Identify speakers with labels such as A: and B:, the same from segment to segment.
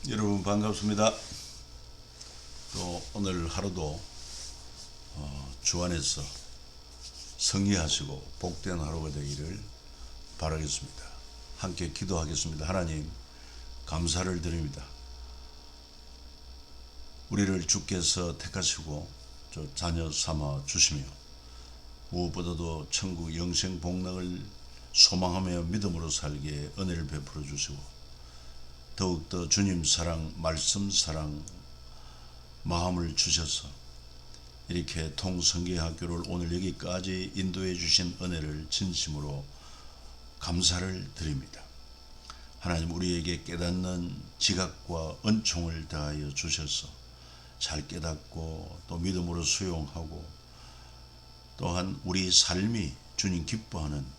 A: 여러분 반갑습니다. 또 오늘 하루도 주 안에서 승리하시고 복된 하루가 되기를 바라겠습니다. 함께 기도하겠습니다. 하나님 감사를 드립니다. 우리를 주께서 택하시고 자녀 삼아 주시며 무엇보다도 천국 영생 복락을 소망하며 믿음으로 살기에 은혜를 베풀어 주시고 더욱더 주님 사랑, 말씀 사랑, 마음을 주셔서 이렇게 통성경학교를 오늘 여기까지 인도해 주신 은혜를 진심으로 감사를 드립니다. 하나님 우리에게 깨닫는 지각과 은총을 다하여 주셔서 잘 깨닫고 또 믿음으로 수용하고 또한 우리 삶이 주님 기뻐하는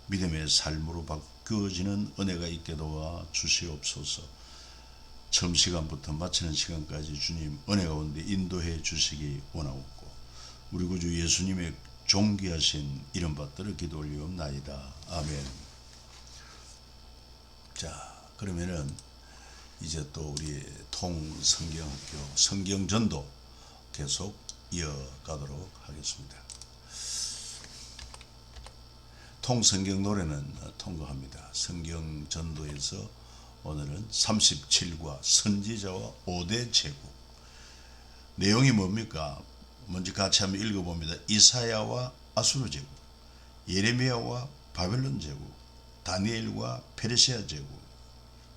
A: 믿음의 삶으로 바뀌어지는 은혜가 있게 도와 주시옵소서. 처음 시간부터 마치는 시간까지 주님 은혜 가운데 인도해 주시기 원하옵고 우리 구주 예수님의 존귀하신 이름 받들어 기도 올리옵나이다. 아멘. 자, 그러면은 이제 또 우리 통성경학교 성경전도 계속 이어가도록 하겠습니다. 통성경 노래는 통과합니다. 성경 전도에서 오늘은 37과 선지자와 5대 제국. 내용이 뭡니까? 먼저 같이 한번 읽어봅니다. 이사야와 아수르 제국, 예레미야와 바벨론 제국, 다니엘과 페르시아 제국,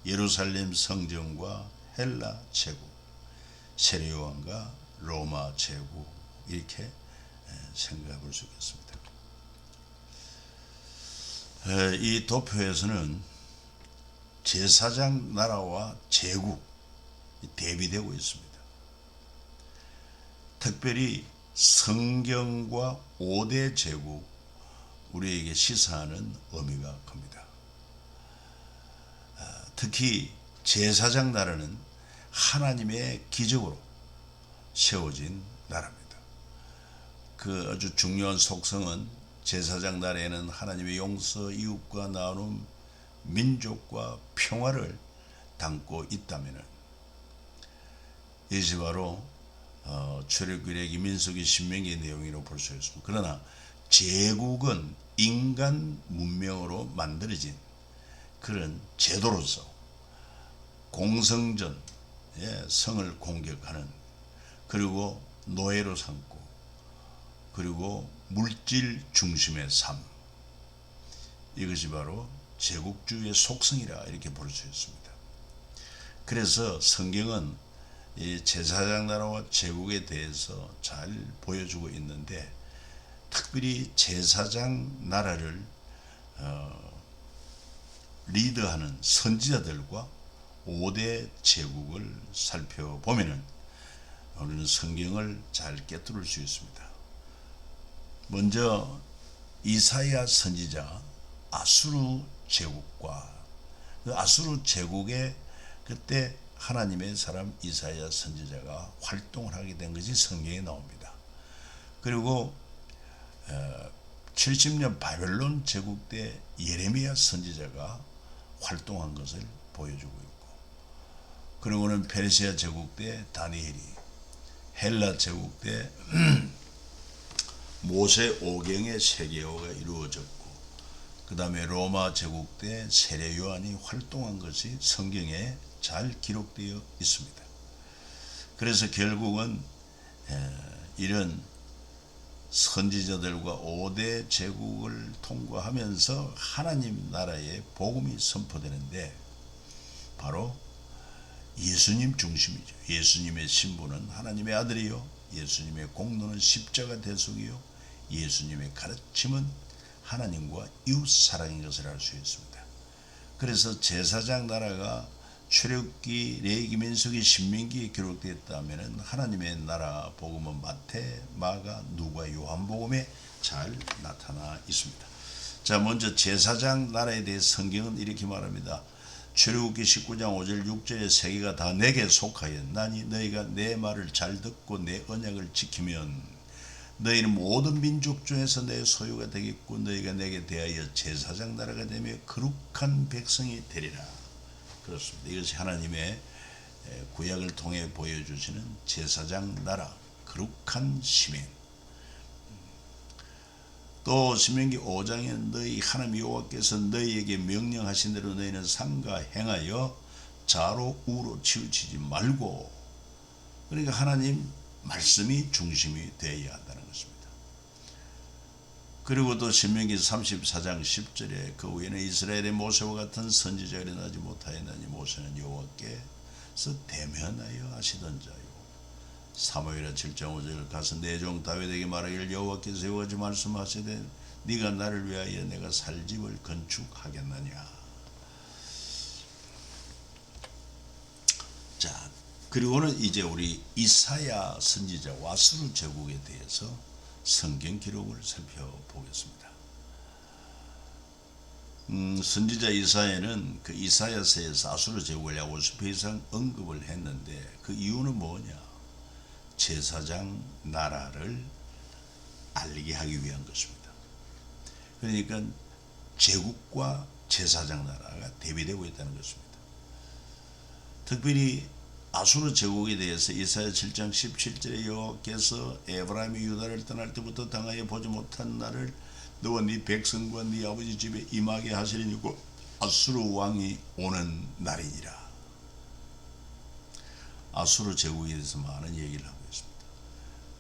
A: 예루살렘 성전과 헬라 제국, 세례요한과 로마 제국, 이렇게 생각해 볼 수 있겠습니다. 이 도표에서는 제사장 나라와 제국 대비되고 있습니다. 특별히 성경과 5대 제국 우리에게 시사하는 의미가 큽니다. 특히 제사장 나라는 하나님의 기적으로 세워진 나라입니다. 그 아주 중요한 속성은 제사장 나라에는 하나님의 용서, 이웃과 나눔, 민족과 평화를 담고 있다면 이것이 바로 출애굽기, 민수기, 신명기의 내용이라고 볼 수 있습니다. 그러나 제국은 인간 문명으로 만들어진 그런 제도로서 공성전, 성을 공격하는, 그리고 노예로 삼고, 그리고 물질 중심의 삶, 이것이 바로 제국주의의 속성이라 이렇게 볼 수 있습니다. 그래서 성경은 이 제사장 나라와 제국에 대해서 잘 보여주고 있는데 특별히 제사장 나라를 리드하는 선지자들과 5대 제국을 살펴보면은 우리는 성경을 잘 꿰뚫을 수 있습니다. 먼저 이사야 선지자 아수르 제국과 그 아수르 제국의 그때 하나님의 사람 이사야 선지자가 활동을 하게 된 것이 성경에 나옵니다. 그리고 70년 바벨론 제국 때 예레미야 선지자가 활동한 것을 보여주고 있고, 그리고는 페르시아 제국 때 다니엘이, 헬라 제국 때 모세 오경의 세계화가 이루어졌고, 그 다음에 로마 제국 때 세례 요한이 활동한 것이 성경에 잘 기록되어 있습니다. 그래서 결국은 이런 선지자들과 5대 제국을 통과하면서 하나님 나라의 복음이 선포되는데 바로 예수님 중심이죠. 예수님의 신분은 하나님의 아들이요, 예수님의 공로는 십자가 대속이요, 예수님의 가르침은 하나님과 이웃 사랑인 것을 알 수 있습니다. 그래서 제사장 나라가 출애굽기, 레위기, 민수기, 신명기에 기록되었다면 하나님의 나라 복음은 마태, 마가, 누가, 요한복음에 잘 나타나 있습니다. 자, 먼저 제사장 나라에 대해 성경은 이렇게 말합니다. 출애굽기 19장 5절 6절에 세계가 다 내게 속하였나니 너희가 내 말을 잘 듣고 내 언약을 지키면 너희는 모든 민족 중에서 내 소유가 되겠고 너희가 내게 대하여 제사장 나라가 되며 거룩한 백성이 되리라. 그렇습니다. 이것이 하나님의 구약을 통해 보여주시는 제사장 나라 거룩한 심행. 또 신명기 5장에 너희 하나님 여호와께서 너희에게 명령하신 대로 너희는 삼가 행하여 좌로 우로 치우치지 말고, 그러니까 하나님 말씀이 중심이 되어야 한다는 것입니다. 그리고 또 신명기 34장 10절에 그 후에는 이스라엘의 모세와 같은 선지자가 일어나지 못하였나니 모세는 여호와께서 대면하여 하시던 자요. 사무엘하 7장 5절 가서 내 종 다윗에게 말하기를 여호와께서 여호와지 말씀하시되 네가 나를 위하여 내가 살 집을 건축하겠느냐. 자, 그리고는 이제 우리 이사야 선지자 아수르 제국에 대해서 성경 기록을 살펴보겠습니다. 선지자 이사야는 그 이사야서에서 아수르 제국을 약 50회 이상 언급을 했는데 그 이유는 뭐냐? 제사장 나라를 알리게 하기 위한 것입니다. 그러니까 제국과 제사장 나라가 대비되고 있다는 것입니다. 특별히 아수르 제국에 대해서 이사야 7장 17절에 여호와께서 에브라임이 유다를 떠날 때부터 당하여 보지 못한 날을 너와 네 백성과 네 아버지 집에 임하게 하시리니 곧 아수르 왕이 오는 날이니라. 아수르 제국에 대해서 많은 얘기를 하고 있습니다.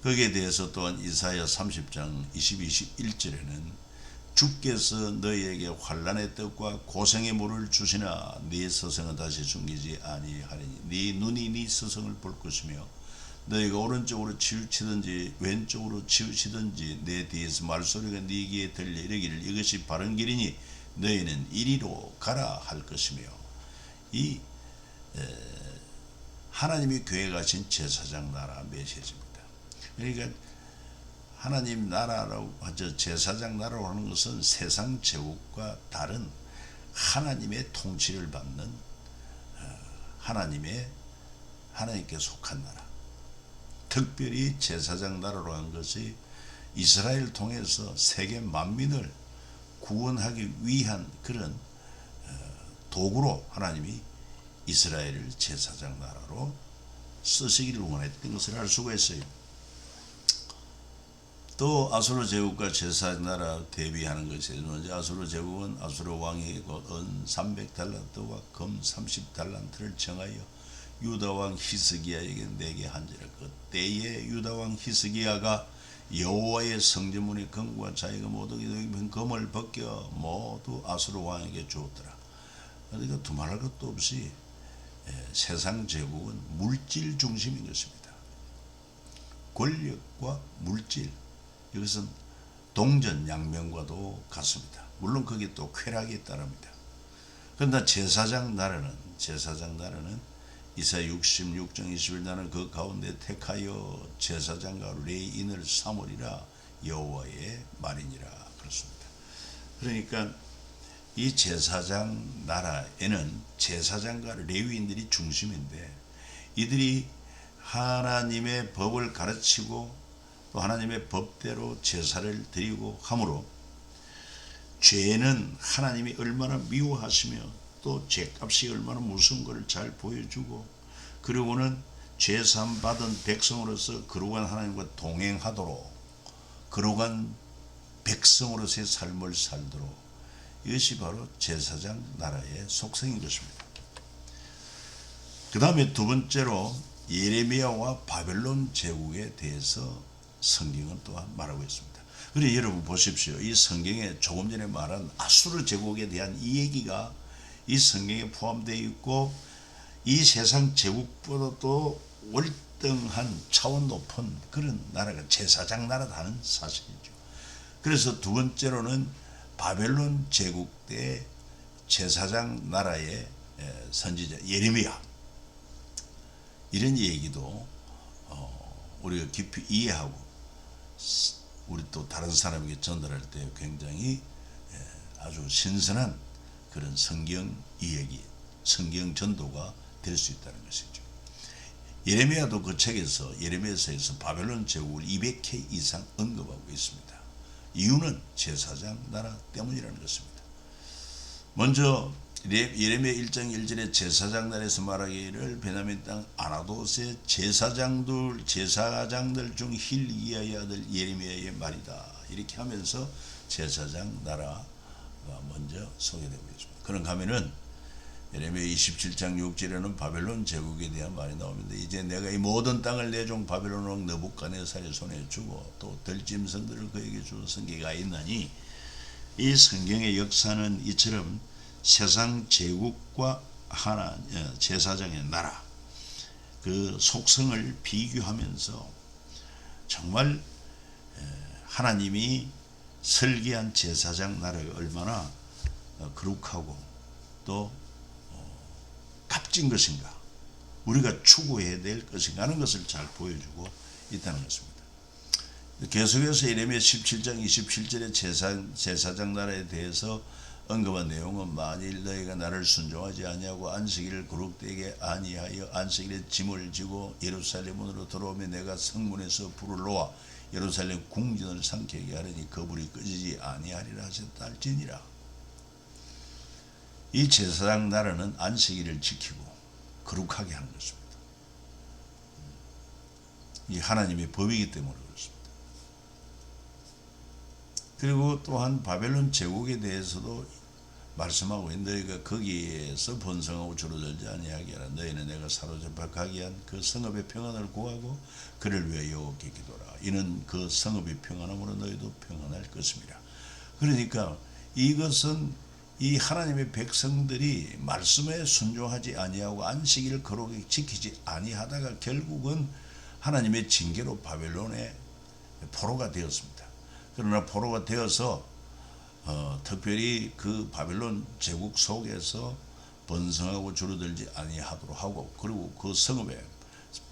A: 거기에 대해서 또한 이사야 30장 20, 21절에는 주께서 너희에게 환난의 떡과 고생의 물을 주시나 네 서성은 다시 숨기지 아니하리니 네 눈이 네 서성을 볼 것이며 너희가 오른쪽으로 치우치든지 왼쪽으로 치우치든지 내 뒤에서 말소리가 네 귀에 들려 이르기를 이것이 바른 길이니 너희는 이리로 가라 할 것이며, 이 하나님이 교회 가신 제사장 나라 메시지입니다. 그러니까 하나님 나라라고 하죠. 제사장 나라라고 하는 것은 세상 제국과 다른 하나님의 통치를 받는 하나님께 속한 나라. 특별히 제사장 나라로 한 것이 이스라엘을 통해서 세계 만민을 구원하기 위한 그런 도구로 하나님이 이스라엘을 제사장 나라로 쓰시기를 원했던 것을 알 수가 있어요. 또 아수르 제국과 제사장 나라 대비하는 것이 먼저 아수르 제국은 아수르 왕이 은 300달란트와 금 30달란트를 정하여 유다 왕 히스기야에게 내게 한지라. 그때에 유다 왕 히스기야가 여호와의 성전문의 금과 자기가 모두 입은 금을 벗겨 모두 아수르 왕에게 주었더라. 그러니까 두말할 것도 없이 세상 제국은 물질 중심인 것입니다. 권력과 물질, 이것은 동전양면과도 같습니다. 물론 거기에 또 쾌락이 따릅니다. 그러나 제사장 나라는 이사야 66장 20일 나는 그 가운데 택하여 제사장과 레위인을 삼으리라 여호와의 말이니라. 그렇습니다. 그러니까 이 제사장 나라에는 제사장과 레위인들이 중심인데, 이들이 하나님의 법을 가르치고 또 하나님의 법대로 제사를 드리고 함으로 죄는 하나님이 얼마나 미워하시며 또 죄값이 얼마나 무서운 것을 잘 보여주고, 그리고는 죄사함 받은 백성으로서 거룩한 하나님과 동행하도록 거룩한 백성으로서의 삶을 살도록, 이것이 바로 제사장 나라의 속성인 것입니다. 그 다음에 두 번째로 예레미야와 바벨론 제국에 대해서 성경은 또한 말하고 있습니다. 그래서 여러분 보십시오. 이 성경에 조금 전에 말한 아수르 제국에 대한 이 얘기가 이 성경에 포함되어 있고, 이 세상 제국보다도 월등한 차원 높은 그런 나라가 제사장 나라다는 사실이죠. 그래서 두 번째로는 바벨론 제국 때 제사장 나라의 선지자 예레미야, 이런 얘기도 우리가 깊이 이해하고 우리 또 다른 사람에게 전달할 때 굉장히 아주 신선한 그런 성경 이야기, 성경 전도가 될 수 있다는 것이죠. 예레미야도 그 책에서 예레미야서에서 바벨론 제국을 200회 이상 언급하고 있습니다. 이유는 제사장 나라 때문이라는 것입니다. 먼저 예레미야 1장 1절에 제사장 날에서 말하기를 베냐민 땅 아나도스의 제사장들 중 힐기야의 아들 예레미야의 말이다. 이렇게 하면서 제사장 나라가 먼저 소개되고 있습니다. 그런가 하면은 예레미야 27장 6절에는 바벨론 제국에 대한 말이 나옵니다. 이제 내가 이 모든 땅을 내 종 바벨론 왕 느부갓네살의 손에 주고 또 들짐승들을 그에게 주 성계가 있나니, 이 성경의 역사는 이처럼 세상 제국과 하나 제사장의 나라 그 속성을 비교하면서 정말 하나님이 설계한 제사장 나라가 얼마나 거룩하고 또 값진 것인가, 우리가 추구해야 될 것인가 하는 것을 잘 보여주고 있다는 것입니다. 계속해서 예레미야 17장 27절의 제사장 나라에 대해서 언급한 내용은, 만일 너희가 나를 순종하지 아니하고 안식일을 거룩되게 아니하여 안식일에 짐을 지고 예루살렘으로 들어오면 내가 성문에서 불을 놓아 예루살렘 궁전을 삼키게 하려니 그 불이 꺼지지 아니하리라 하셨다 할지니라. 이 제사장 나라는 안식일을 지키고 거룩하게 하는 것입니다. 이 하나님의 법이기 때문에 그렇습니다. 그리고 또한 바벨론 제국에 대해서도 말씀하고, 너희가 거기에서 번성하고 주로들지 아니하게 하라. 너희는 내가 사로잡아 가게 한 그 성읍의 평안을 구하고 그를 위하여 여호와께 기도하라. 이는 그 성읍이 평안함으로 너희도 평안할 것입니다. 그러니까 이것은 이 하나님의 백성들이 말씀에 순종하지 아니하고 안식일을 거룩히 지키지 아니하다가 결국은 하나님의 징계로 바벨론의 포로가 되었습니다. 그러나 포로가 되어서 특별히 그 바벨론 제국 속에서 번성하고 줄어들지 아니하도록 하고, 그리고 그 성읍에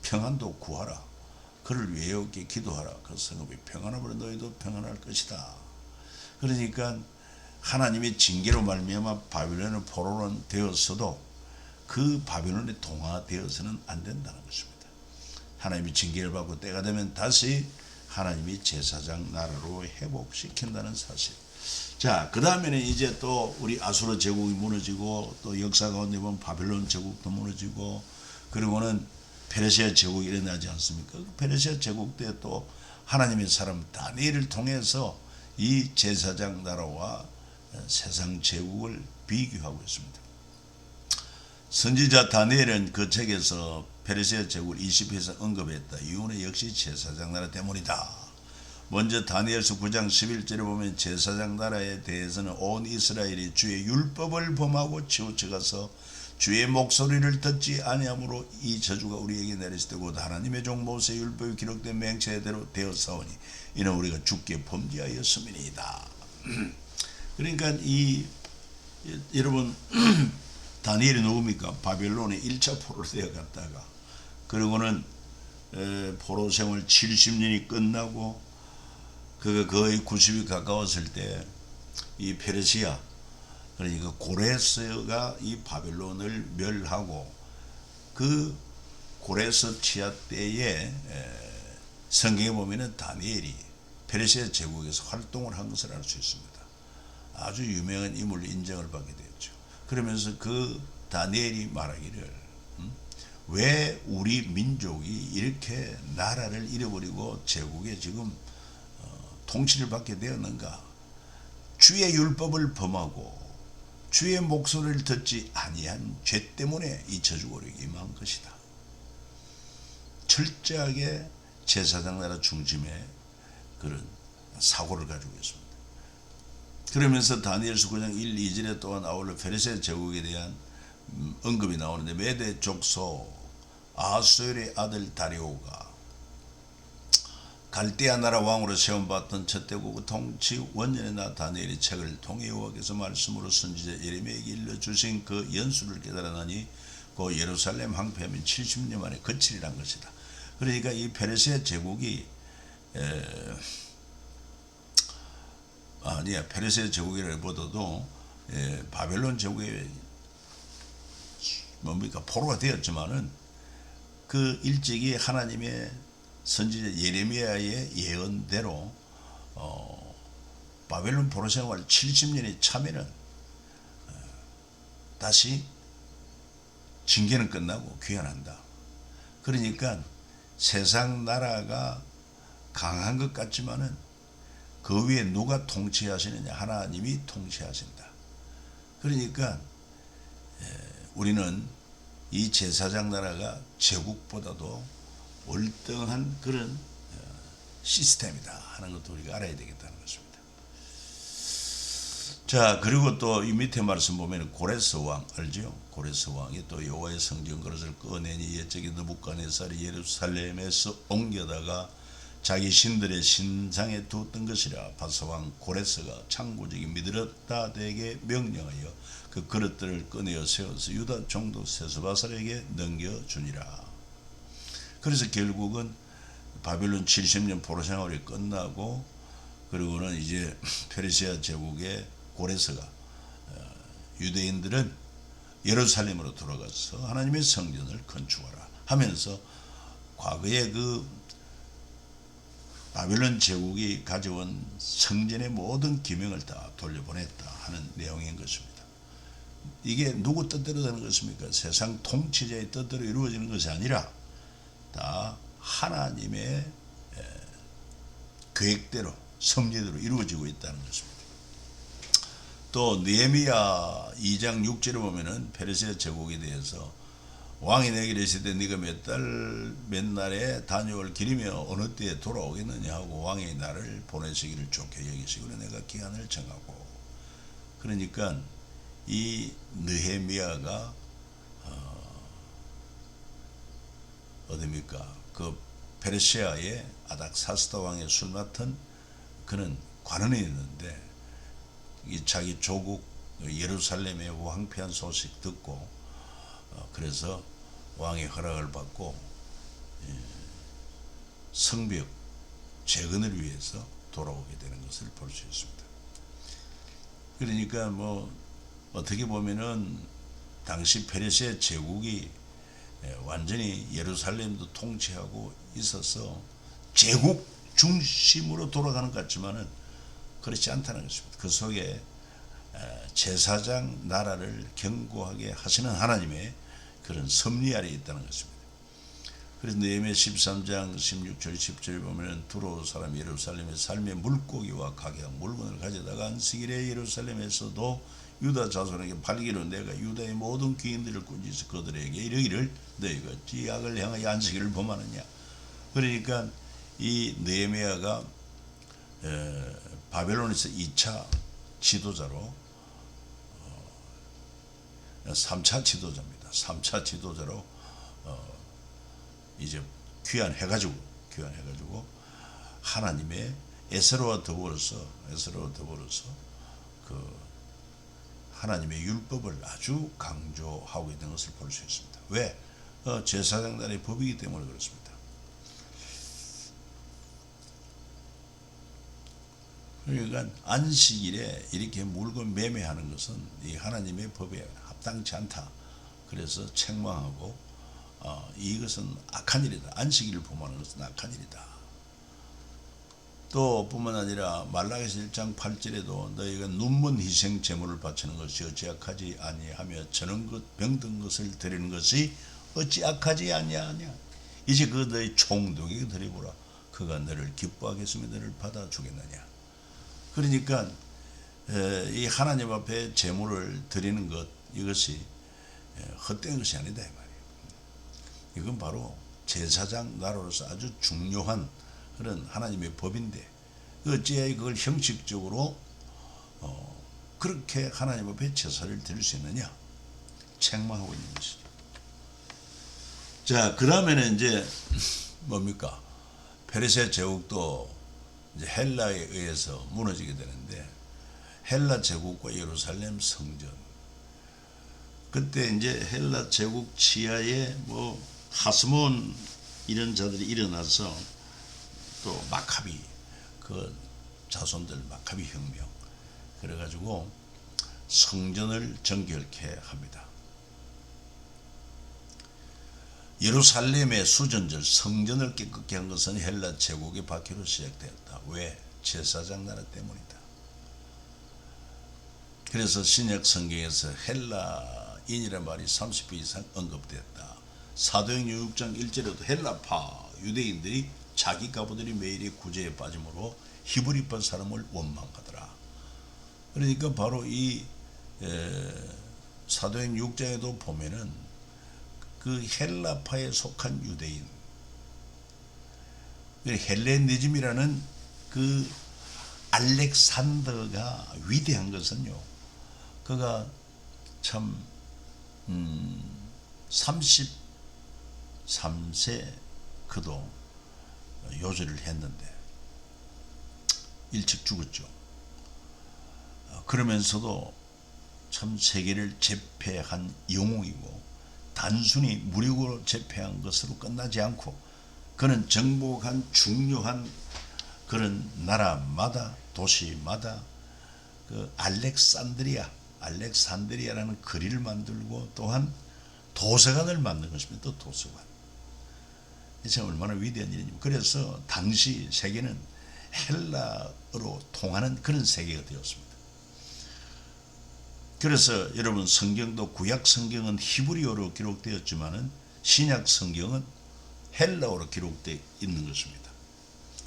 A: 평안도 구하라. 그를 위해 여호와께 기도하라. 그 성읍이 평안함으로 너희도 평안할 것이다. 그러니까 하나님의 징계로 말미암아 바벨론의 포로는 되었어도 그 바벨론에 동화되어서는 안 된다는 것입니다. 하나님이 징계를 받고 때가 되면 다시 하나님이 제사장 나라로 회복시킨다는 사실. 자, 그 다음에는 이제 또 우리 아수르 제국이 무너지고, 또 역사 가운데 보면 바벨론 제국도 무너지고, 그리고는 페르시아 제국이 일어나지 않습니까? 그 페르시아 제국 때 또 하나님의 사람 다니엘을 통해서 이 제사장 나라와 세상 제국을 비교하고 있습니다. 선지자 다니엘은 그 책에서 페르시아 제국을 20회에서 언급했다. 이유는 역시 제사장 나라 때문이다. 먼저 다니엘서 9장 11절에 보면 제사장 나라에 대해서는 온 이스라엘이 주의 율법을 범하고 치우쳐가서 주의 목소리를 듣지 아니하므로 이 저주가 우리에게 내렸을 때고, 하나님의 종 모세의 율법이 기록된 맹세대로 되었사오니 이는 우리가 주께 범죄하였음이니이다. 그러니까 여러분 다니엘이 누굽니까? 바벨론에 1차 포로로 되어갔다가, 그리고는 포로 생활 70년이 끝나고 그가 거의 90이 가까웠을 때 이 페르시아, 그러니까 고레스가 이 바벨론을 멸하고, 그 고레스 치하 때에 성경에 보면은 다니엘이 페르시아 제국에서 활동을 한 것을 알 수 있습니다. 아주 유명한 인물로 인정을 받게 되었죠. 그러면서 그 다니엘이 말하기를, 왜 우리 민족이 이렇게 나라를 잃어버리고 제국에 지금 통치를 받게 되었는가? 주의 율법을 범하고 주의 목소리를 듣지 아니한 죄 때문에 이 저주가 우리에게 임한 것이다. 철저하게 제사장 나라 중심의 그런 사고를 가지고 있습니다. 그러면서 다니엘서 9장 1, 2절에 또한 아울러 페르시아 제국에 대한 언급이 나오는데, 메대 족속 아수엘의 아들 다리오가 갈대아 나라 왕으로 세움받던 첫 대국 통치 원년에 나 다니엘의 책을 통해 여호와께서 말씀으로 선지자 예레미야에게 일러주신 그 연수를 깨달았나니 그 예루살렘 항폐하면 70년 만에 거칠이란 것이다. 그러니까 이 페르시아 제국이 페르시아 제국이라기보다도 바벨론 제국의 포로가 되었지만은 그 일찍이 하나님의 선지자 예레미야의 예언대로 바벨론 포로 생활 70년이 차면은 다시 징계는 끝나고 귀환한다. 그러니까 세상 나라가 강한 것 같지만은 그 위에 누가 통치하시느냐? 하나님이 통치하신다. 그러니까 우리는 이 제사장 나라가 제국보다도 월등한 그런 시스템이다 하는 것도 우리가 알아야 되겠다는 것입니다. 자, 그리고 또 이 밑에 말씀 보면 고레스 왕 알죠? 고레스 왕이 또 여호와의 성전 그릇을 꺼내니 옛적에 느부갓네살이 예루살렘에서 옮겨다가 자기 신들의 신상에 두었던 것이라. 바사왕 고레스가 창고적이 미들었다 되게 명령하여 그 그릇들을 꺼내어 세워서 유다 총독 세스바살에게 넘겨주니라. 그래서 결국은 바빌론 70년 포로 생활이 끝나고 그리고는 이제 페르시아 제국의 고레스가 유대인들은 예루살렘으로 돌아가서 하나님의 성전을 건축하라 하면서 과거에 그 바빌론 제국이 가져온 성전의 모든 기명을 다 돌려보냈다 하는 내용인 것입니다. 이게 누구 뜻대로 되는 것입니까? 세상 통치자의 뜻대로 이루어지는 것이 아니라 다 하나님의 계획대로 섭리대로 이루어지고 있다는 것입니다. 또 느헤미야 2장 6절에 보면은 페르시아 제국에 대해서 왕이 내게 이르시되 네가 몇 날에 다녀올 길이며 어느 때에 돌아오겠느냐 하고 왕이 나를 보내시기를 좋게 여기시고 내가 기한을 정하고. 그러니까 이 느헤미야가 어디입니까? 그 페르시아의 아닥사스다 왕의 술 맡은 그는 관원이 있는데 이 자기 조국 예루살렘의 황폐한 소식 듣고 그래서 왕의 허락을 받고 성벽 재건을 위해서 돌아오게 되는 것을 볼 수 있습니다. 그러니까 뭐 어떻게 보면은 당시 페르시아 제국이 완전히 예루살렘도 통치하고 있어서 제국 중심으로 돌아가는 것 같지만은 그렇지 않다는 것입니다. 그 속에 제사장 나라를 견고하게 하시는 하나님의 그런 섭리 아래 있다는 것입니다. 그래서 느헤미야 13장 16절 10절에 보면 두로 사람 예루살렘의 삶의 물고기와 각양 물건을 가져다가 안식일에 예루살렘에서도 유다 자손에게 팔기로 내가 유다의 모든 귀인들을 꾸짖어 그들에게 이르기를 너희가 이 악을 향하여 안식일을 범하느냐. 그러니까 이 느헤미야가 바벨론에서 2차 지도자로 3차 지도자입니다. 3차 지도자로 이제 귀환해가지고 하나님의 에스라와 더불어서 그 하나님의 율법을 아주 강조하고 있는 것을 볼 수 있습니다. 왜? 제사장 나라의 법이기 때문에 그렇습니다. 그러니까 안식일에 이렇게 물건 매매하는 것은 이 하나님의 법에 합당치 않다. 그래서 책망하고 이것은 악한 일이다. 안식일을 범하는 것은 악한 일이다. 또 뿐만 아니라 말라기서 1장 8절에도 너희가 눈먼 희생 제물을 바치는 것이 어찌 악하지 아니하며 저는 것 병든 것을 드리는 것이 어찌 악하지 아니하냐. 이제 그 너희 총독에게 드리보라. 그가 너를 기뻐하겠으며 너를 받아주겠느냐. 그러니까 이 하나님 앞에 제물을 드리는 것 이것이 헛된 것이 아니다 이 말이에요. 이건 바로 제사장 나라로서 아주 중요한 그런 하나님의 법인데 어찌해 그걸 형식적으로 그렇게 하나님 앞에 제사를 드릴 수 있느냐 책망하고 있는 것이죠. 자, 그 다음에는 이제 뭡니까? 페르시아 제국도 이제 헬라에 의해서 무너지게 되는데 헬라 제국과 예루살렘 성전 그때 이제 헬라 제국 지하에 뭐 하스몬 이런 자들이 일어나서 또 마카비 그 자손들 마카비 혁명 그래가지고 성전을 정결케 합니다. 예루살렘의 수전절 성전을 깨끗게 한 것은 헬라 제국의 박해로 시작되었다. 왜? 제사장 나라 때문이다. 그래서 신약 성경에서 헬라 헬라인이라는 말이 30배 이상 언급됐다. 사도행전 6장 1절에도 헬라파 유대인들이 자기 가부들이 매일의 구제에 빠짐으로 히브리파 사람을 원망하더라. 그러니까 바로 이 사도행전 6장에도 보면은 그 헬라파에 속한 유대인, 헬레니즘이라는 그 알렉산더가 위대한 것은요, 그가 참 33세 그도 요절을 했는데 일찍 죽었죠. 그러면서도 참 세계를 제패한 영웅이고, 단순히 무력으로 제패한 것으로 끝나지 않고 그는 정복한 중요한 그런 나라마다 도시마다 그 알렉산드리아라는 거리를 만들고 또한 도서관을 만든 것입니다. 또 도서관. 참 얼마나 위대한 일입니까. 그래서 당시 세계는 헬라어로 통하는 그런 세계가 되었습니다. 그래서 여러분, 성경도 구약 성경은 히브리어로 기록되었지만은 신약 성경은 헬라어로 기록되어 있는 것입니다.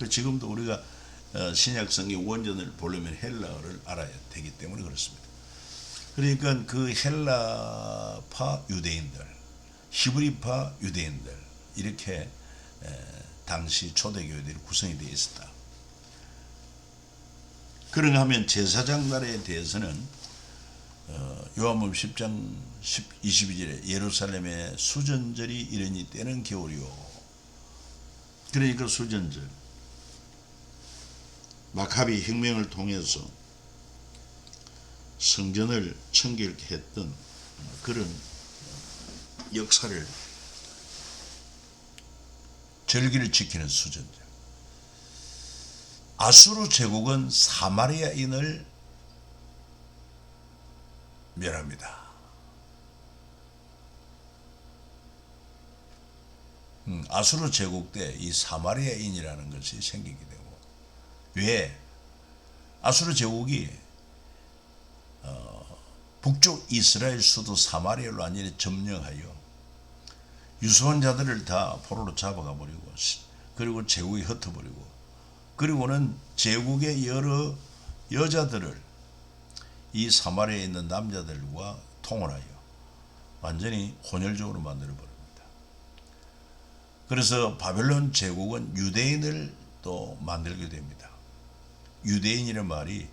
A: 지금도 우리가 신약 성경 원전을 보려면 헬라어를 알아야 되기 때문에 그렇습니다. 그러니까 그 헬라파 유대인들, 히브리파 유대인들, 이렇게 당시 초대교회들이 구성이 되어 있었다. 그런가 하면 제사장 나라에 대해서는 요한복음 10장 22절에 예루살렘의 수전절이 이르니 때는 겨울이요. 그러니까 수전절, 마카비 혁명을 통해서 성전을 청결했던 그런 역사를, 절기를 지키는 수전절. 아수르 제국은 사마리아인을 멸합니다. 아수르 제국 때 이 사마리아인이라는 것이 생기게 되고, 왜? 아수르 제국이 북쪽 이스라엘 수도 사마리아를 완전히 점령하여 유수한 자들을 다 포로로 잡아가 버리고, 그리고 제국이 흩어버리고, 그리고는 제국의 여러 여자들을 이 사마리아에 있는 남자들과 통혼하여 완전히 혼혈적으로 만들어 버립니다. 그래서 바벨론 제국은 유대인을 또 만들게 됩니다. 유대인이라는 말이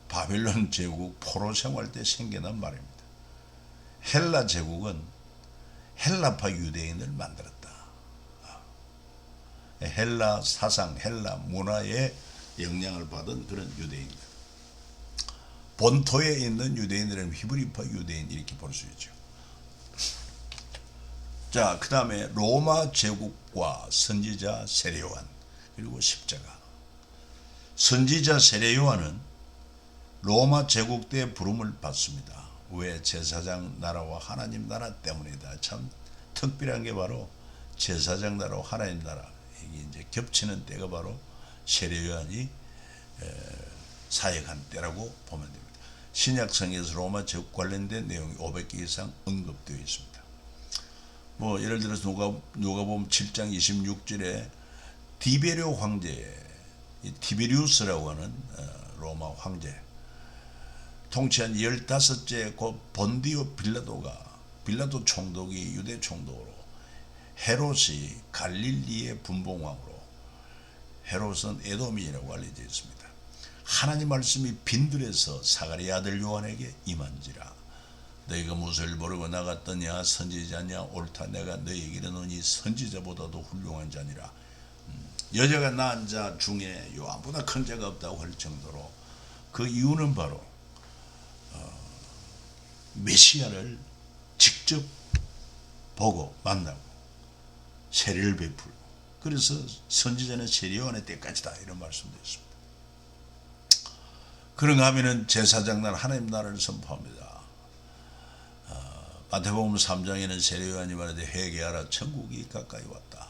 A: 바벨론 제국 포로 생활 때 생겨난 말입니다. 헬라 제국은 헬라파 유대인을 만들었다. 헬라 사상, 헬라 문화에 영향을 받은 그런 유대인들. 본토에 있는 유대인들은 히브리파 유대인, 이렇게 볼 수 있죠. 자, 그 다음에 로마 제국과 선지자 세례요한, 그리고 십자가. 선지자 세례요한은 로마 제국 때 부름을 받습니다. 왜? 제사장 나라와 하나님 나라 때문이다. 참 특별한 게 바로 제사장 나라와 하나님 나라, 이게 이제 겹치는 때가 바로 세례요한이 사역한 때라고 보면 됩니다. 신약성에서 로마 제국 관련된 내용이 500개 이상 언급되어 있습니다. 뭐 예를 들어서 누가복음 7장 26절에 디베리오 황제, 티베리우스라고 하는 로마 황제, 통치한 15째 곧 본디오 빌라도 총독이 유대 총독으로, 헤롯이 갈릴리의 분봉왕으로, 헤롯은 에돔인이라고 알려져 있습니다. 하나님 말씀이 빈들에서 사가랴 아들 요한에게 임한지라. 너희가 무엇을 모르고 나갔더냐? 선지자냐? 옳다. 내가 너희에게 이르노니 선지자보다도 훌륭한 자니라. 여자가 낳은 자 중에 요한보다 큰 자가 없다고 할 정도로, 그 이유는 바로 메시아를 직접 보고 만나고 세례를 베풀고, 그래서 선지자는 세례요한의 때까지다, 이런 말씀도 있습니다. 그런가 하면은 제사장 날 하나님 나라를 선포합니다. 마태복음 3장에는 세례요한이 말하되 회개하라, 천국이 가까이 왔다.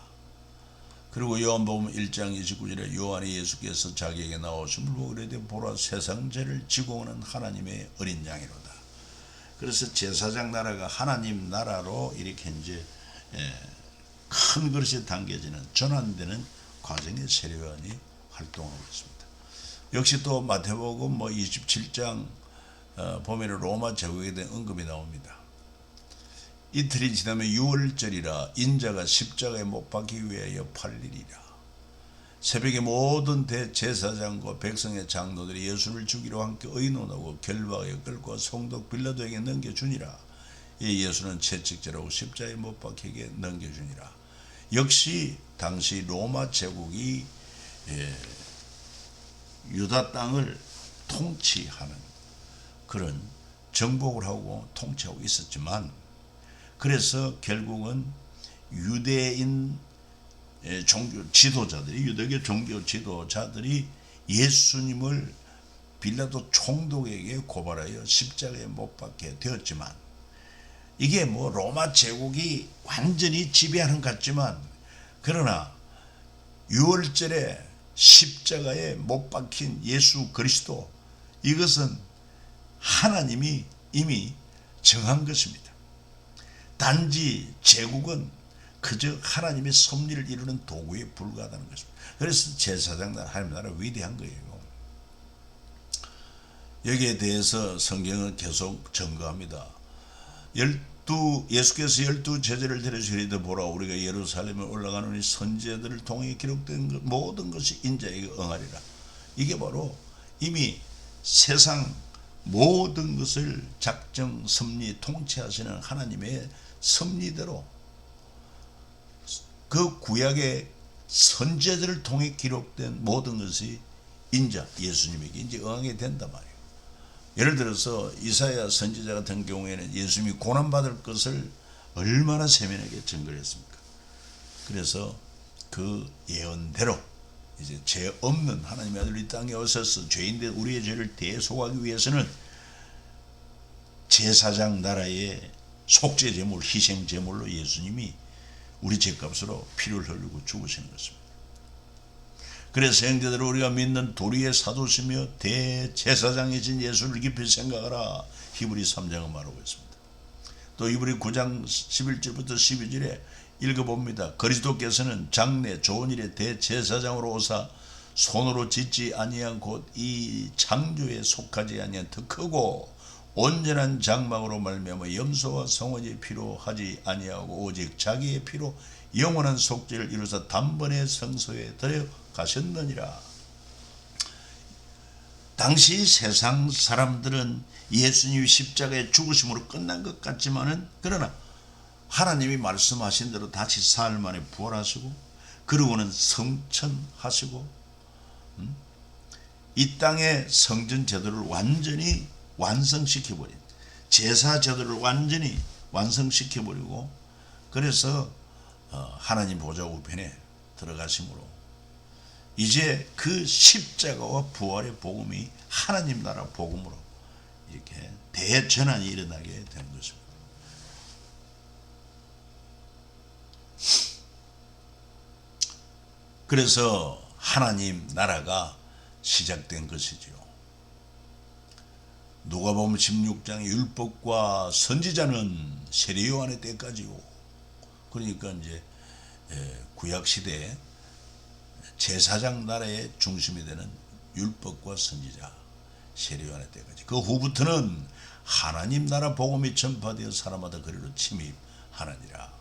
A: 그리고 요한복음 1장 29절에 요한이 예수께서 자기에게 나오심을 보고 이르되 보라, 세상 죄를 지고 오는 하나님의 어린 양이로다. 그래서 제사장 나라가 하나님 나라로 이렇게 이제 큰 그릇에 담겨지는 전환되는 과정에 세례요한이 활동하고 있습니다. 역시 또 마태복음 27장 보면 로마 제국에 대한 언급이 나옵니다. 이틀이 지나면 6월절이라 인자가 십자가에 못 박히기 위하여 팔리리라. 새벽에 모든 대제사장과 백성의 장로들이 예수를 죽이러 함께 의논하고 결박하여 끌고 성독 빌라도에게 넘겨주니라. 이 예수는 채찍질하고 십자가에 못 박히게 넘겨주니라. 역시 당시 로마 제국이 유다 땅을 통치하는 그런 정복을 하고 통치하고 있었지만, 그래서 결국은 유대인 종교 지도자들이, 유대교 종교 지도자들이 예수님을 빌라도 총독에게 고발하여 십자가에 못 박게 되었지만, 이게 로마 제국이 완전히 지배하는 것 같지만, 그러나 6월절에 십자가에 못 박힌 예수 그리스도, 이것은 하나님이 이미 정한 것입니다. 단지 제국은 그저 하나님의 섭리를 이루는 도구에 불과하다는 것입니다. 그래서 제사장 나라, 하나님 나라 위대한 거예요. 여기에 대해서 성경은 계속 증거합니다. 예수께서 12 제자를 데려서 이르되 보라, 우리가 예루살렘에 올라가노니 선지자들을 통해 기록된 모든 것이 인자에게 응하리라. 이게 바로 이미 세상 모든 것을 작정 섭리 통치하시는 하나님의 섭리대로 그 구약의 선지자들을 통해 기록된 모든 것이 인자 예수님에게 이제 응하게 된단 말이에요. 예를 들어서 이사야 선지자 같은 경우에는 예수님이 고난받을 것을 얼마나 세밀하게 증거를 했습니까? 그래서 그 예언대로 이제 죄 없는 하나님의 아들 이 땅에 오셔서 죄인들 우리의 죄를 대속하기 위해서는 제사장 나라의 속죄 제물, 희생 제물로 예수님이 우리 죄값으로 피를 흘리고 죽으시는 것입니다. 그래서 형제들, 우리가 믿는 도리의 사도시며 대제사장이신 예수를 깊이 생각하라. 히브리 3장은 말하고 있습니다. 또 히브리 9장 11절부터 12절에 읽어봅니다. 그리스도께서는 장래 좋은 일에 대제사장으로 오사 손으로 짓지 아니한 곧 이 창조에 속하지 아니한 더 크고 온전한 장막으로 말미암아 염소와 성원의 피로 하지 아니하고 오직 자기의 피로 영원한 속죄를 이루사 단번에 성소에 들어가셨느니라. 당시 세상 사람들은 예수님이 십자가에 죽으심으로 끝난 것 같지만은, 그러나 하나님이 말씀하신 대로 다시 사흘 만에 부활하시고 그러고는 성천하시고 이 땅의 성전 제도를 완전히 완성시켜버린, 제사 제도를 완전히 완성시켜버리고, 그래서 하나님 보좌 우편에 들어가심으로 이제 그 십자가와 부활의 복음이 하나님 나라 복음으로 이렇게 대전환이 일어나게 되는 것입니다. 그래서 하나님 나라가 시작된 것이죠. 누가복음 16장의 율법과 선지자는 세례 요한의 때까지요. 그러니까 이제 구약 시대에 제사장 나라의 중심이 되는 율법과 선지자 세례 요한의 때까지, 그 후부터는 하나님 나라 복음이 전파되어 사람마다 그리로 침입하느니라.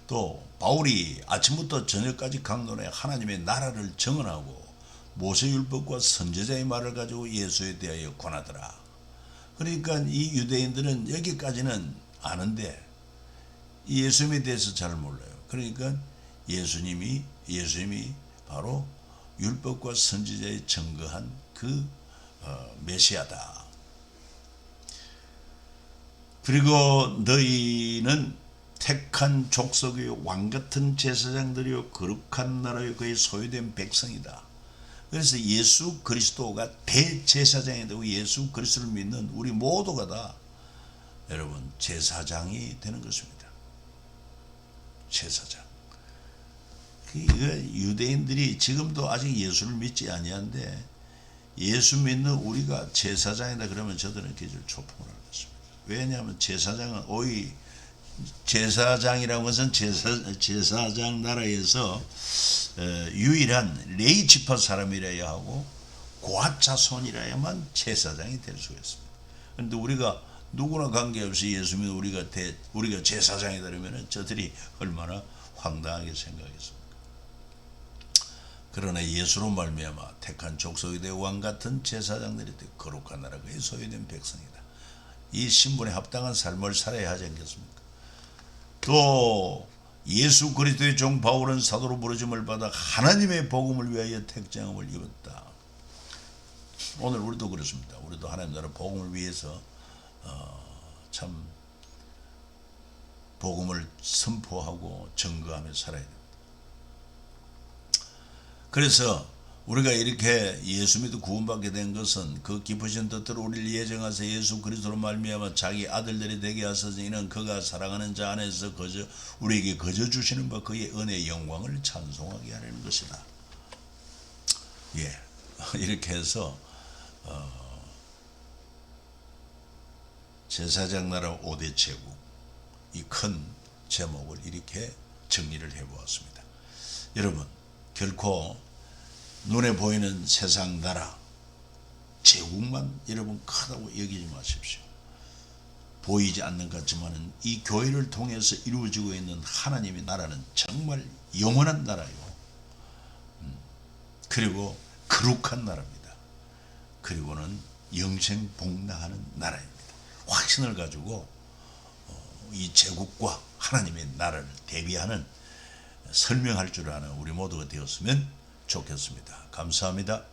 A: 또 바울이 아침부터 저녁까지 강론해 하나님의 나라를 정언하고 모세율법과 선지자의 말을 가지고 예수에 대하여 권하더라. 그러니까 이 유대인들은 여기까지는 아는데 예수님에 대해서 잘 몰라요. 그러니까 예수님이 바로 율법과 선지자에 증거한 그 메시아다. 그리고 너희는 택한 족속의 왕같은 제사장들이요 거룩한 나라의 그의 소유된 백성이다. 그래서 예수 그리스도가 대제사장이 되고 예수 그리스도를 믿는 우리 모두가 다 여러분 제사장이 되는 것입니다. 제사장. 유대인들이 지금도 아직 예수를 믿지 아니한데 예수 믿는 우리가 제사장이다 그러면 저들은 기절 초풍을 하는 것입니다. 왜냐하면 제사장은 오히 제사장이라는 것은 제사장 나라에서 유일한 레위 지파 사람이라야 하고 고압 자손이라야만 제사장이 될 수가 있습니다. 그런데 우리가 누구나 관계없이 예수 믿어 우리가 제사장이 되려면 저들이 얼마나 황당하게 생각했습니까? 그러나 예수로 말미암아 택한 족속이 되어 왕 같은 제사장들이 되어 거룩한 나라 그의 소유된 백성이다. 이 신분에 합당한 삶을 살아야 하지 않겠습니까? 또 예수 그리스도의 종 바울은 사도로 부르심을 받아 하나님의 복음을 위하여 택정함을 입었다. 오늘 우리도 그렇습니다. 우리도 하나님 나라 복음을 위해서 참 복음을 선포하고 증거하며 살아야 됩니다. 그래서 우리가 이렇게 예수 믿어 구원받게 된 것은 그 기쁘신 뜻대로 우리를 예정하사 예수 그리스도로 말미암아 자기 아들들이 되게 하소서. 이는 그가 사랑하는 자 안에서 우리에게 거저 주시는 바 그의 은혜의 영광을 찬송하게 하려는 것이다. 예, 이렇게 해서 제사장 나라 5대 제국 이 큰 제목을 이렇게 정리를 해보았습니다. 여러분, 결코 눈에 보이는 세상 나라 제국만 여러분 크다고 여기지 마십시오. 보이지 않는 것 같지만 이 교회를 통해서 이루어지고 있는 하나님의 나라는 정말 영원한 나라요. 그리고 거룩한 나라입니다. 그리고는 영생 복락하는 나라입니다. 확신을 가지고 이 제국과 하나님의 나라를 대비하는 설명할 줄 아는 우리 모두가 되었으면 좋겠습니다. 감사합니다.